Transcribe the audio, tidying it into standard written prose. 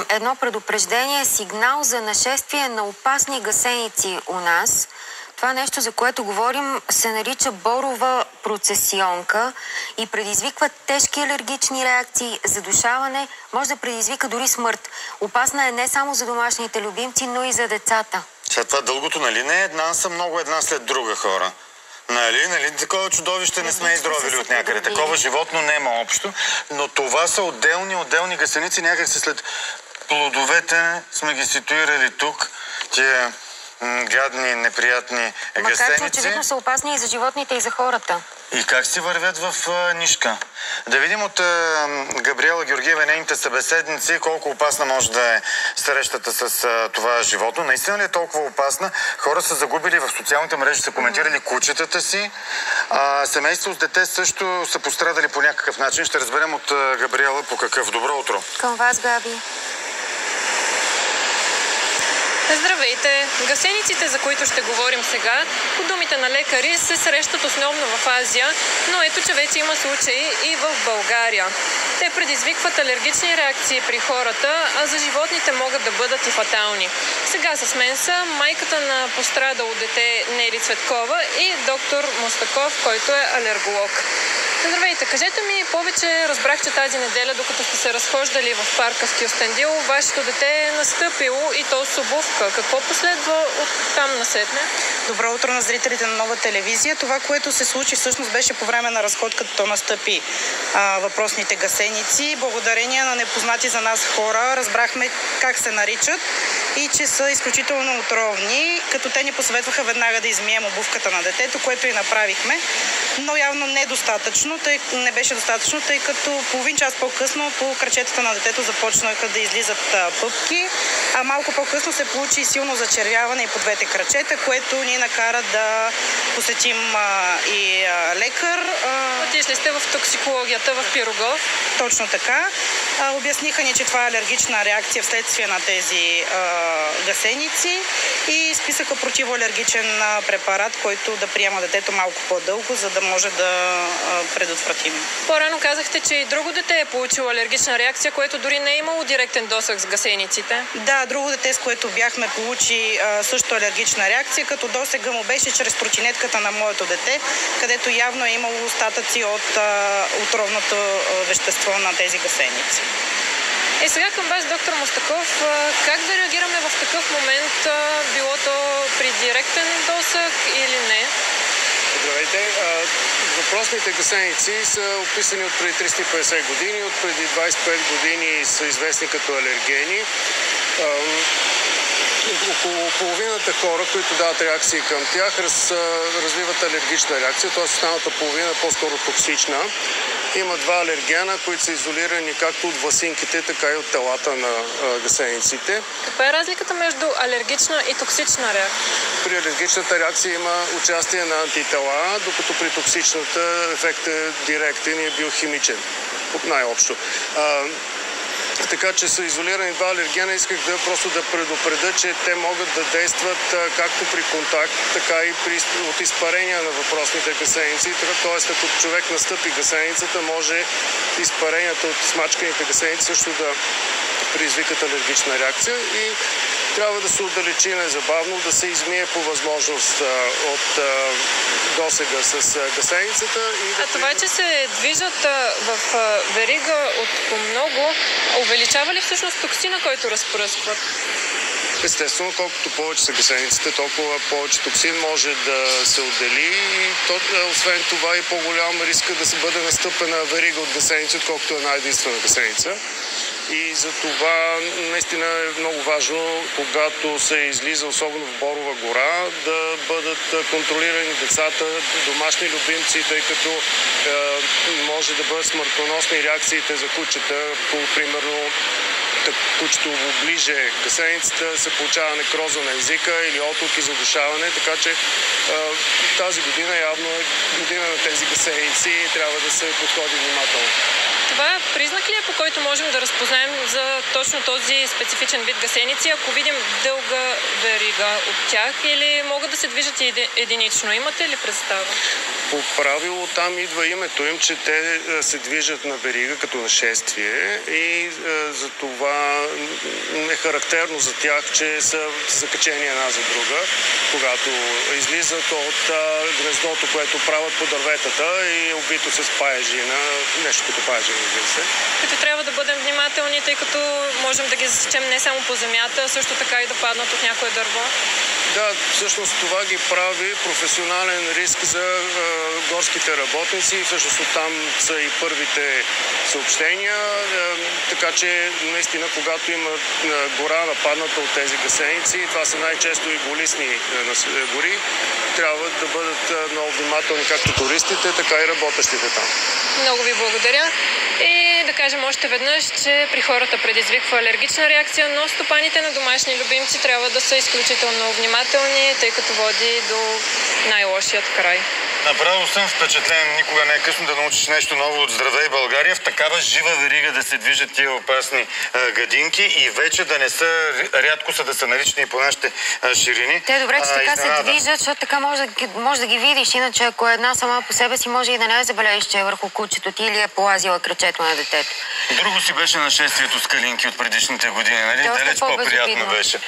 Едно предупреждение, сигнал за нашествие на опасни гасеници у нас. Това нещо, за което говорим, се нарича борова процесионка и предизвиква тежки алергични реакции, задушаване, може да предизвика дори смърт. Опасна е не само за домашните любимци, но и за децата. Сега това дългото, нали не е една са много една след друга хора? Нали такова чудовище не сме издробили от някъде. Такова животно няма общо, но това са отделни гасеници, някак се след плодовете сме ги ситуирали тук, тия гадни, неприятни гасеници. Макар че очевидно са опасни и за животните, и за хората. И как си вървят в нишка? Да видим от Габриела Георгиева, нейните събеседници, колко опасна може да е срещата с това животно. Наистина ли е толкова опасна? Хора са загубили в социалните мрежи, са коментирали кучетата си. Семейство с дете също са пострадали по някакъв начин. Ще разберем от Габриела по какъв. Добро утро. Към вас, Габи. Здравейте! Гасениците, за които ще говорим сега, по думите на лекари, се срещат основно в Азия, но ето, че вече има случаи и в България. Те предизвикват алергични реакции при хората, а за животните могат да бъдат и фатални. Сега с мен са майката на пострадало дете Нели Цветкова и доктор Мустаков, който е алерголог. Здравейте, кажете ми повече. Разбрах, че тази неделя, докато сте се разхождали в парка в Кюстендил, вашето дете е настъпило и то с обувка. Какво последва от там насетне? Добро утро на зрителите на Нова телевизия. Това, което се случи, всъщност беше по време на разходката, то настъпи въпросните гасеници. Благодарение на непознати за нас хора разбрахме как се наричат и че са изключително отровни, като те ни посъветваха веднага да измием обувката на детето, което и направихме, но явно недостатъчно. Не беше достатъчно, тъй като половин час по-късно по крачетата на детето започнаха да излизат пъпки, а малко по-късно се получи силно зачервяване и по двете крачета, което ни накара да посетим и лекар. Отишли сте в токсикологията в Пирогов. Точно така. Обясниха ни, че това е алергична реакция вследствие на тези гасеници и изписаха противоалергичен препарат, който да приема детето малко по-дълго, за да може да предотвратим. По-рано казахте, че и друго дете е получило алергична реакция, което дори не е имало директен досег с гасениците. Да, друго дете, с което бяхме, получи също алергична реакция, като досега му беше чрез тротинетката на моето дете, където явно е имало остатъци от отровното вещество на тези гасеници. И сега към вас, доктор Мустаков, как да реагираме в такъв момент, било то при директен досег или не? Здравейте! Въпросните гасеници са описани от преди 350 години, от преди 25 години са известни като алергени. Около половината хора, които дават реакции към тях, развиват алергична реакция, т.е. останалата половина е по-скоро токсична. Има два алергена, които са изолирани както от власинките, така и от телата на гасениците. Каква е разликата между алергична и токсична реакция? При алергичната реакция има участие на антитела, докато при токсичната ефектът е директен и е биохимичен, най-общо. Така че са изолирани два алергена. Исках просто да предупредя, че те могат да действат както при контакт, така и от изпарения на въпросните гасеници. Тоест, ако човек настъпи гасеницата, може изпаренията от смачканите гасеници също да предизвикат алергична реакция и трябва да се отдалечи незабавно, да се измие по възможност от досега с гасеницата. А това, че се движат в верига от по много, увеличава ли всъщност токсина, който разпръскват? Естествено, колкото повече са гасениците, толкова повече токсин може да се отдели и освен това и по-голям риска да се бъде настъпена верига от гасеници, отколкото една единствена гасеница. И за това наистина е много важно, когато се излиза, особено в Борова гора, да бъдат контролирани децата, домашни любимци, тъй като може да бъдат смъртоносни реакциите за кучета, примерно кучето оближе гасеницата, се получава некроза на езика или отлук и задушаване, така че тази година явно е година на тези гасеници и трябва да се подходи внимателно. Това признак ли е, по който можем да разпознаем за точно този специфичен вид гасеници, ако видим дълга верига от тях, или могат да се движат и единично? Имате ли представа? По правило там идва името им, че те се движат на верига като нашествие и за това е характерно за тях, че са закачени една за друга, когато излизат от гнездото, което правят по дърветата и убито с паежи на нещо като паежи, разбира се. Като трябва да бъдем внимателни, тъй като можем да ги засечем не само по земята, а също така и да паднат от някое дърво. Да, всъщност това ги прави професионален риск за горските работници. Всъщност оттам са и първите съобщения. Така че наистина, когато има гора нападната от тези гасеници, това са най-често и голисни гори, трябва да бъдат много внимателни както туристите, така и работещите там. Много ви благодаря. И да кажем още веднъж, че при хората предизвиква алергична реакция, но стопаните на домашни любимци трябва да са изключително внимателни, тъй като води до най-лошият край. Направо съм впечатлен. Никога не е късно да научиш нещо ново от Здравей България. В такава жива верига да се движат тия опасни гадинки и вече да не са, рядко са да са налични по нашите ширини. Те добре, че така се движат, защото така може да ги видиш. Иначе, ако е една сама по себе си, може и да не я забележиш, че е върху кучето ти или е полазила крачето на детето. Друго си беше нашествието с калинки от предишните години, нали? Далеч по-приятно беше.